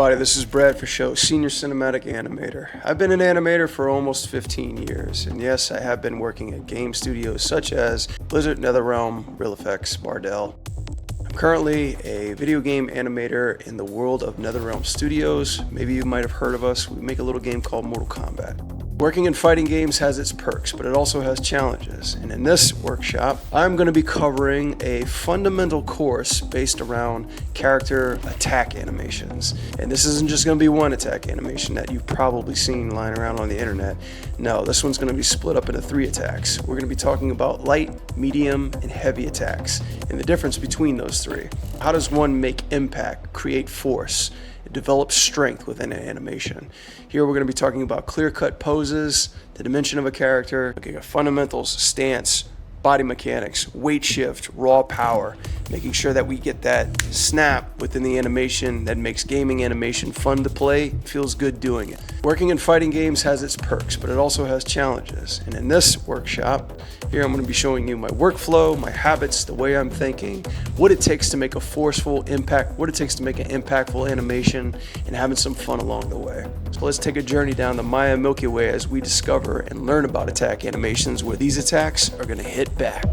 everybody, this is Brad Faucheux, Senior Cinematic Animator. I've been an animator for almost 15 years, and yes, I have been working at game studios such as Blizzard, NetherRealm, RealFX, Bardell. I'm currently a video game animator in the world of NetherRealm Studios. Maybe you might have heard of us. We make a little game called Mortal Kombat. Working in fighting games has its perks, but it also has challenges. And in this workshop, I'm going to be covering a fundamental course based around character attack animations. And this isn't just going to be one attack animation that you've probably seen lying around on the internet. No, this one's going to be split up into 3 attacks. We're going to be talking about light, medium, and heavy attacks, and the difference between those 3. How does one make impact, create force, develop strength within an animation? Here we're going to be talking about clear-cut poses, the dimension of a character, looking at fundamentals, stance, body mechanics, weight shift, raw power, making sure that we get that snap within the animation that makes gaming animation fun to play, feels good doing it. Working in fighting games has its perks, but it also has challenges. And in this workshop, here I'm going to be showing you my workflow, my habits, the way I'm thinking, what it takes to make a forceful impact, what it takes to make an impactful animation, and having some fun along the way. So let's take a journey down the Maya Milky Way as we discover and learn about attack animations where these attacks are going to hit back.